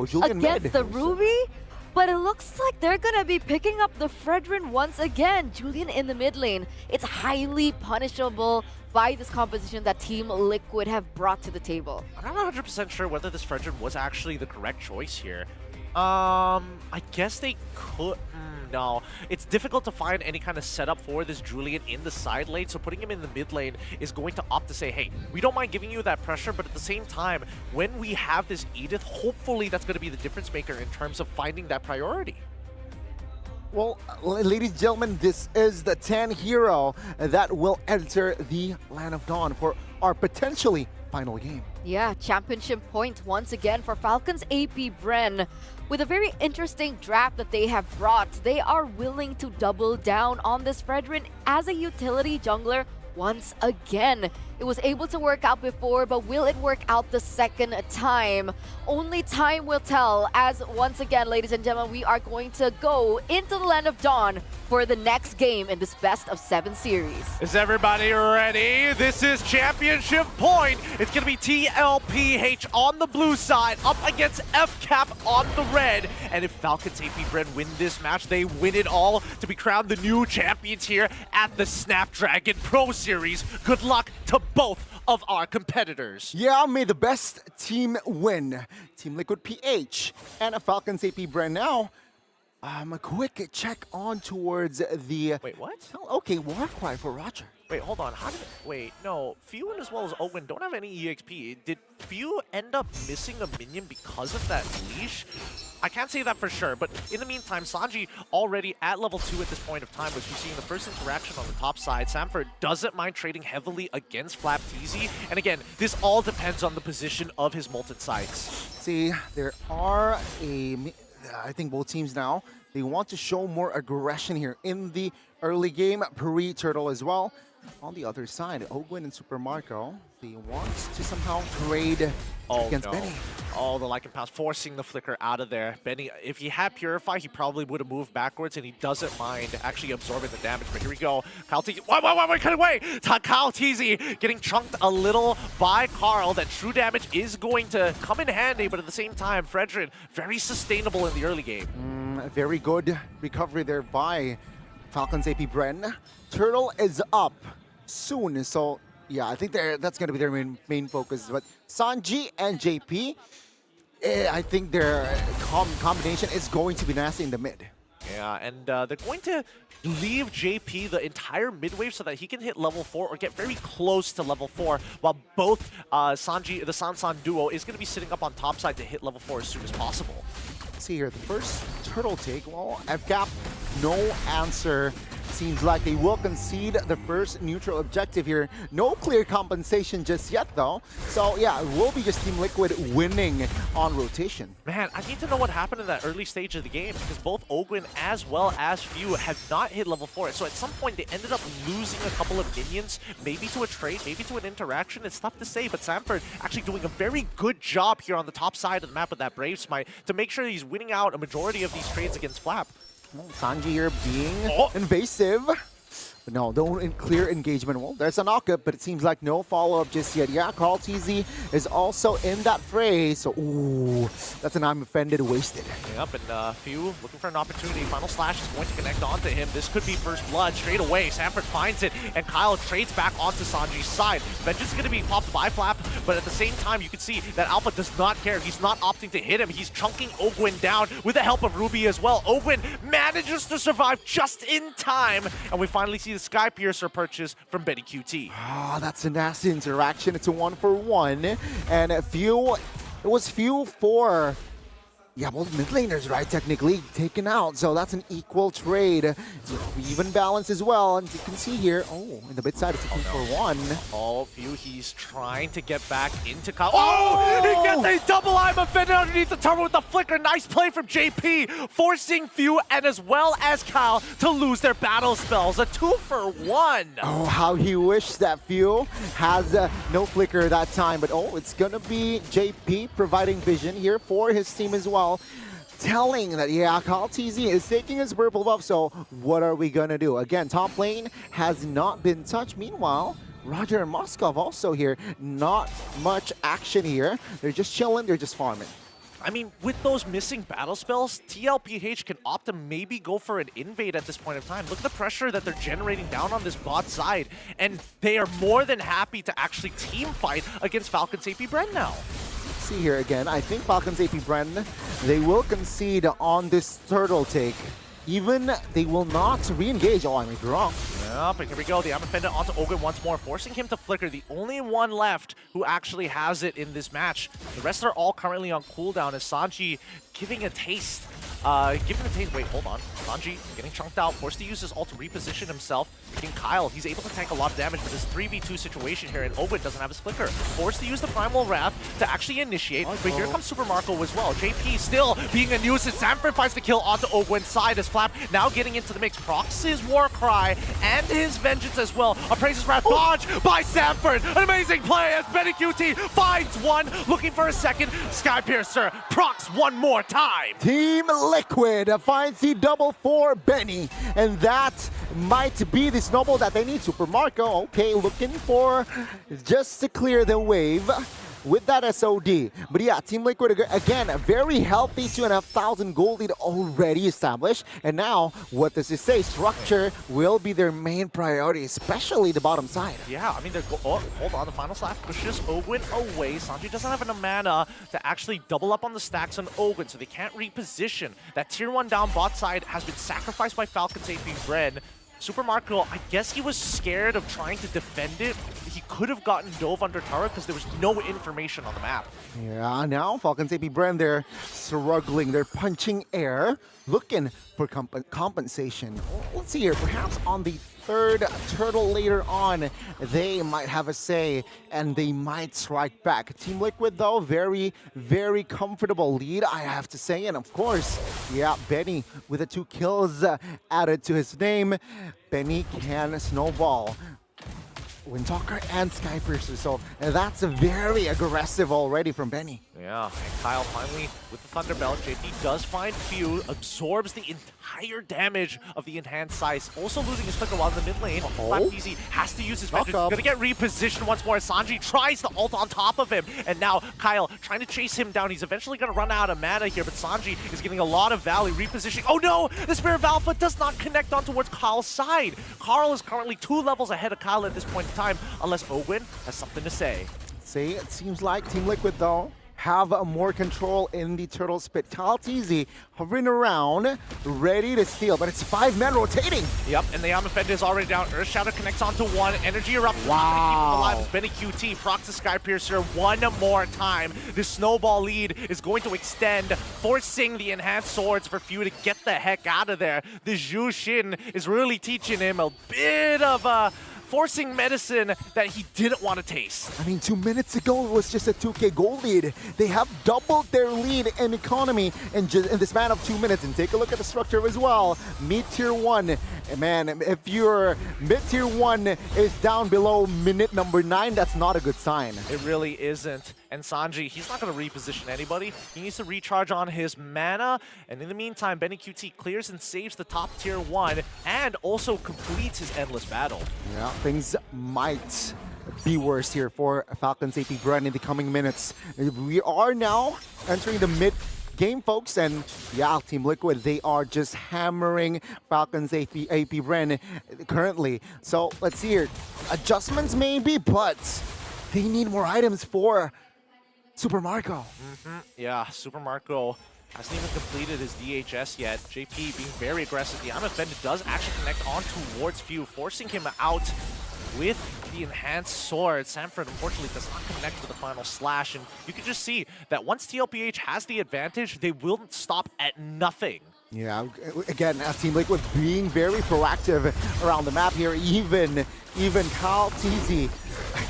Julian against mid. the Ruby. But it looks like they're gonna be picking up the Fredrin once again. Julian in the mid lane. It's highly punishable by this composition that Team Liquid have brought to the table. I'm not 100% sure whether this Fredrin was actually the correct choice here. I guess they could... no. It's difficult to find any kind of setup for this Julian in the side lane, so putting him in the mid lane is going to opt to say, hey, we don't mind giving you that pressure, but at the same time, when we have this Edith, hopefully that's going to be the difference maker in terms of finding that priority. Well, ladies and gentlemen, this is the 10 hero that will enter the Land of Dawn for our potentially final game. Yeah, championship point once again for Falcon's Apbren. With a very interesting draft that they have brought, they are willing to double down on this Fredrin as a utility jungler once again. It was able to work out before, but will it work out the second time? Only time will tell, as once again, ladies and gentlemen, we are going to go into the Land of Dawn for the next game in this best of 7 series. Is everybody ready? This is championship point. It's going to be TLPH on the blue side up against FCAP on the red. And if Falcon's Apbren win this match, they win it all to be crowned the new champions here at the Snapdragon Pro Series. Good luck to both of our competitors. Yeah, may the best team win. Team Liquid PH and a Falcons Apbren now. A quick check on towards the... Wait, what? Oh, okay, war cry for Roger. Wait, hold on. How did wait, no. Few as well as Owen don't have any EXP. Did Few end up missing a minion because of that leash? I can't say that for sure, but in the meantime, Sanji already at level 2 at this point of time, which we've seen the first interaction on the top side. Samford doesn't mind trading heavily against Flap TZ, and again, this all depends on the position of his Molten Sights. See, there are I think both teams now, they want to show more aggression here in the early game. Turtle as well. On the other side, Ogwin and Super Marco, they want to somehow trade against Benny. Oh, the Lycan Pass forcing the Flicker out of there. Benny, if he had Purify, he probably would have moved backwards, and he doesn't mind actually absorbing the damage. But here we go. Kyle TZ. Wait, cut away! Kyle TZ getting chunked a little by Carl. That true damage is going to come in handy, but at the same time, Fredrin, very sustainable in the early game. Very good recovery there by Falcons Apbren. Turtle is up soon, so yeah, I think that's going to be their main focus. But Sanji and JP, I think their combination is going to be nasty in the mid. Yeah, and they're going to leave JP the entire mid-wave so that he can hit level 4 or get very close to level 4, while both Sanji, the Sansan duo, is going to be sitting up on top side to hit level 4 as soon as possible. See here, the first turtle take, well, FCAP, no answer. Seems like they will concede the first neutral objective here. No clear compensation just yet, though. So, yeah, it will be just Team Liquid winning on rotation. Man, I need to know what happened in that early stage of the game, because both Ogwin as well as Few have not hit level 4. So at some point, they ended up losing a couple of minions, maybe to a trade, maybe to an interaction. It's tough to say, but Samford actually doing a very good job here on the top side of the map with that Brave Smite to make sure he's winning out a majority of these trades against Flap. Well, Sanji here being invasive. But no clear engagement. Well, there's a knockup, but it seems like no follow-up just yet. Yeah, Carl TZ is also in that fray. So, ooh, that's an I'm offended wasted. Yep, and Few looking for an opportunity. Final Slash is going to connect onto him. This could be first blood straight away. Samford finds it, and Kyle trades back onto Sanji's side. Vengeance is going to be popped by Flap, but at the same time, you can see that Alpha does not care. He's not opting to hit him. He's chunking Ogwin down with the help of Ruby as well. Ogwin manages to survive just in time, and we finally see the Sky Piercer purchase from Betty QT. Ah, that's a nasty interaction. It's a 1-for-1, and it was Few for Yeah, both mid laners, right, technically taken out. So that's an equal trade. Even balance as well. And you can see here, oh, in the mid side, it's a 2-for-1. Oh, Few, he's trying to get back into Kyle. Oh! He gets a double eye offended underneath the turtle with the flicker. Nice play from JP, forcing Few and as well as Kyle to lose their battle spells. A 2-for-1. Oh, how he wished that Few has no flicker that time. But oh, it's gonna be JP providing vision here for his team as well. Telling that, yeah, Kyle TZ is taking his purple buff, so what are we gonna do? Again, top lane has not been touched. Meanwhile, Roger and Moskov also here. Not much action here. They're just chilling, they're just farming. I mean, with those missing battle spells, TLPH can opt to maybe go for an invade at this point in time. Look at the pressure that they're generating down on this bot side, and they are more than happy to actually team fight against Falcon's Apbren now. See here again, I think Falcon's Apbren, they will concede on this turtle take. Even they will not re-engage. Oh, I may be wrong. Yeah, but here we go. The Defendant onto Ogun once more, forcing him to flicker. The only one left who actually has it in this match. The rest are all currently on cooldown as Sanji giving a taste. Wait, hold on. Sanji getting chunked out, forced to use his ult to reposition himself. Again, Kyle, he's able to tank a lot of damage, but this 3v2 situation here, and Ogun doesn't have his flicker. Forced to use the Primal Wrath to actually initiate, but here comes Super Marco as well. JP still being a nuisance. Sanford finds the kill onto Ogun's side as Flap now getting into the mix. Procs his War Cry and his Vengeance as well. Appraises Wrath, dodge by Sanford. An amazing play as Benny QT finds one, looking for a second. Skypiercer procs one more time. Team Liquid finds the double for Benny, and that might be the snowball that they need. Super Marco, okay, looking for just to clear the wave with that SOD. But yeah, Team Liquid, again, a very healthy 2,500 gold lead already established. And now, what does it say? Structure will be their main priority, especially the bottom side. Yeah, I mean, hold on, the final slash pushes Ogun away. Sanji doesn't have enough mana to actually double up on the stacks on Ogun, so they can't reposition. That tier 1 down bot side has been sacrificed by Falcon's Apbren. Super Marco, I guess he was scared of trying to defend it. He could have gotten dove under turret because there was no information on the map. Yeah, now Falcon's Apbren, they're struggling. They're punching air, looking for compensation. Let's see here, perhaps on the third turtle later on, they might have a say and they might strike back. Team Liquid, though, very, very comfortable lead, I have to say. And of course, yeah, Benny with the 2 kills added to his name. Benny can snowball Windtalker and Skypiercer, so that's very aggressive already from Benny. Yeah, and Kyle finally with the Thunderbelt. JP does find Few, absorbs the entire damage of the enhanced size, also losing his flicker while in the mid lane. Easy has to use his Vengeance. Gonna get repositioned once more as Sanji tries the ult on top of him, and now Kyle trying to chase him down. He's eventually gonna run out of mana here, but Sanji is getting a lot of value repositioning. Oh no! The Spirit of Alpha does not connect on towards Kyle's side. Carl is currently 2 levels ahead of Kyle at this point in time, unless Ogun has something to say. See, it seems like Team Liquid, though, have more control in the turtle spit. Kaltizi hovering around, ready to steal, but it's 5 men rotating. Yep, and the Amafenda is already down. Earth Shadow connects onto 1. Energy Erupt. Wow. Alive as Benny QT procs the Skypiercer one more time. This snowball lead is going to extend, forcing the enhanced swords for Few to get the heck out of there. The Zhu Xin is really teaching him a bit of forcing medicine that he didn't want to taste. I mean, 2 minutes ago, it was just a 2K gold lead. They have doubled their lead in economy in this span of 2 minutes. And take a look at the structure as well. Mid-tier 1. Man, if your mid-tier 1 is down below minute number 9, that's not a good sign. It really isn't. And Sanji, he's not going to reposition anybody. He needs to recharge on his mana. And in the meantime, Benny QT clears and saves the top tier 1 and also completes his endless battle. Yeah, things might be worse here for Falcon's Apbren in the coming minutes. We are now entering the mid-game, folks, and yeah, Team Liquid, they are just hammering Falcon's Apbren currently. So let's see here. Adjustments maybe, but they need more items for Super Marco. Yeah, Super Marco hasn't even completed his DHS yet. JP being very aggressive. The Amafenda does actually connect on towards Few, forcing him out with the enhanced sword. Sanford unfortunately does not connect to the final slash, and you can just see that once TLPH has the advantage, they will stop at nothing. Yeah, again, Team Liquid being very proactive around the map here. Even Kaltizi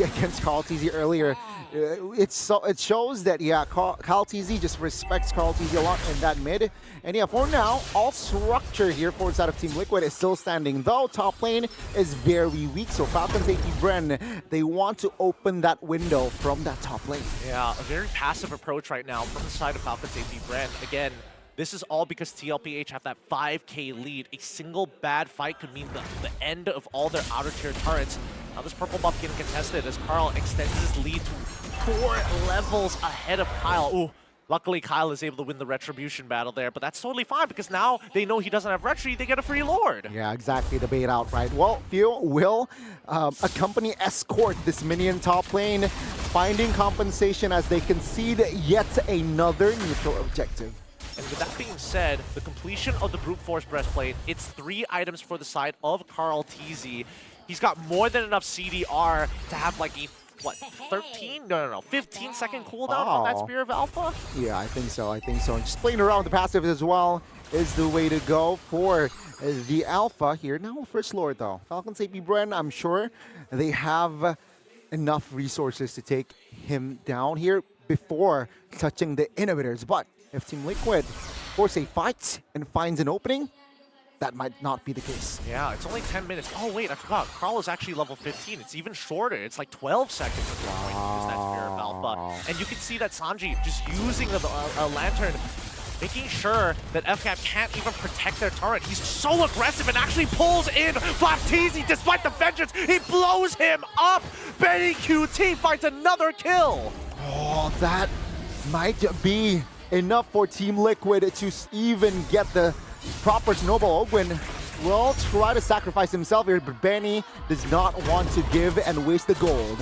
against Kaltizi earlier. It shows that, yeah, Kaltizi just respects Kaltizi a lot in that mid. And yeah, for now, all structure here for the side of Team Liquid is still standing, though top lane is very weak. So Falcon's Apbren, they want to open that window from that top lane. Yeah, a very passive approach right now from the side of Falcon's Apbren. Again, this is all because TLPH have that 5K lead. A single bad fight could mean the end of all their outer tier turrets. Now this purple buff getting contested as Carl extends his lead to 4 levels ahead of Kyle. Ooh, Luckily, Kyle is able to win the Retribution battle there, but that's totally fine because now they know he doesn't have Retri, they get a free Lord. Yeah, exactly, the bait out, right? Well, Few will accompany, escort this minion top lane, finding compensation as they concede yet another neutral objective. And with that being said, the completion of the Brute Force Breastplate, it's 3 items for the side of Carl TZ. He's got more than enough CDR to have like a, what, 15-second cooldown on that Spear of Alpha? Yeah, I think so, And just playing around with the passive as well is the way to go for the Alpha here. Now, first Lord though. Falcon's Apbren, I'm sure they have enough resources to take him down here before touching the inhibitors. But if Team Liquid force a fight and finds an opening, that might not be the case. Yeah, it's only 10 minutes. Oh, wait, I forgot. Carl is actually level 15. It's even shorter. It's like 12 seconds at this point to use that Spear of Alpha. And you can see that Sanji just using the Lantern, making sure that FCAP can't even protect their turret. He's so aggressive and actually pulls in Flapteezy despite the vengeance. He blows him up. Benny QT finds another kill. Oh, that might be enough for Team Liquid to even get the proper Snowball. Ogwin will try to sacrifice himself here, but Benny does not want to give and waste the gold.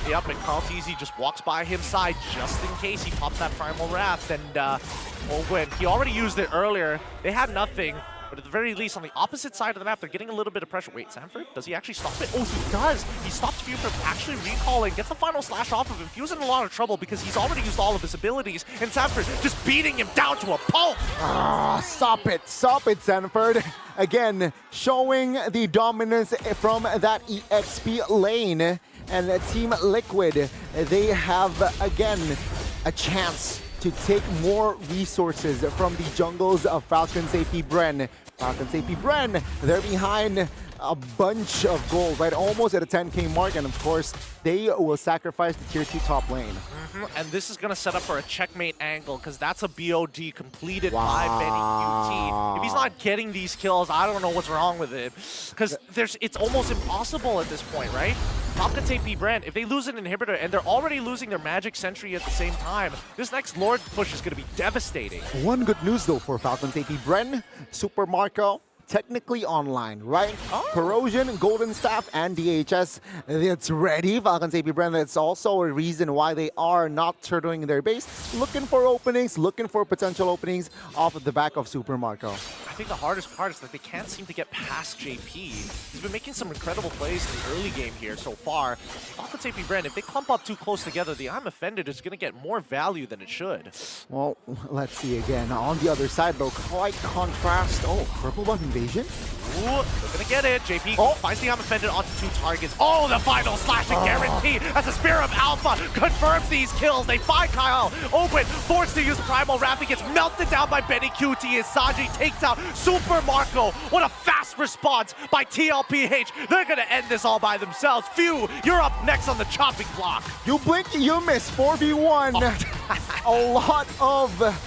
Yep, and Carl TZ just walks by his side just in case he pops that Primal Wrath. And Ogwin, he already used it earlier. They had nothing, but at the very least, on the opposite side of the map, they're getting a little bit of pressure. Wait, Sanford, does he actually stop it? Oh, he does. He stops Few from actually recalling, gets the final slash off of him. Few's in a lot of trouble because he's already used all of his abilities, and Sanford just beating him down to a pulp. Stop it, Sanford. Again, showing the dominance from that EXP lane. And Team Liquid, they have, again, a chance to take more resources from the jungles of Falcon's Apbren. Falcon's Apbren, they're behind a bunch of gold, right? Almost at a 10K mark, and of course, they will sacrifice the tier 2 top lane. And this is going to set up for a checkmate angle, because that's a BOD completed by Benny QT. If he's not getting these kills, I don't know what's wrong with it. Because it's almost impossible at this point, right? Falcon's Apbren, if they lose an inhibitor, and they're already losing their Magic Sentry at the same time, this next Lord push is going to be devastating. One good news, though, for Falcon's Apbren, Super Marco, technically online, right? Corrosion, Golden Staff, and DHS, it's ready. Falcon's Apbren, that's also a reason why they are not turtling their base, looking for openings, looking for potential openings off of the back of Super Marco. I think the hardest part is that they can't seem to get past JP. He's been making some incredible plays in the early game here so far. Falcon's Apbren, if they clump up too close together, the I'm Offended is going to get more value than it should. Well, let's see again. On the other side, though, quite contrast. Oh, purple buff invasion. Ooh, they're gonna get it. JP finds the I'm Offended onto 2 targets. Oh, the final slash and guarantee as the Spear of Alpha confirms these kills. They find Kyle. Open, forced to use Primal Wrath. He gets melted down by Benny QT as Sanji takes out Super Marco. What a fast response by TLPH. They're gonna end this all by themselves. Few, you're up next on the chopping block. You blink, you miss. 4v1. A lot of...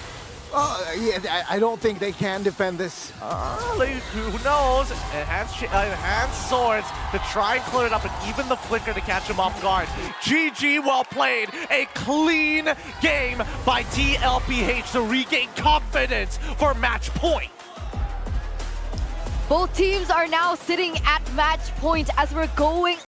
yeah, I don't think they can defend this. Who knows? Enhanced swords to try and clear it up, and even the flicker to catch him off guard. GG, well played. A clean game by TLPH to regain confidence for match point. Both teams are now sitting at match point as we're going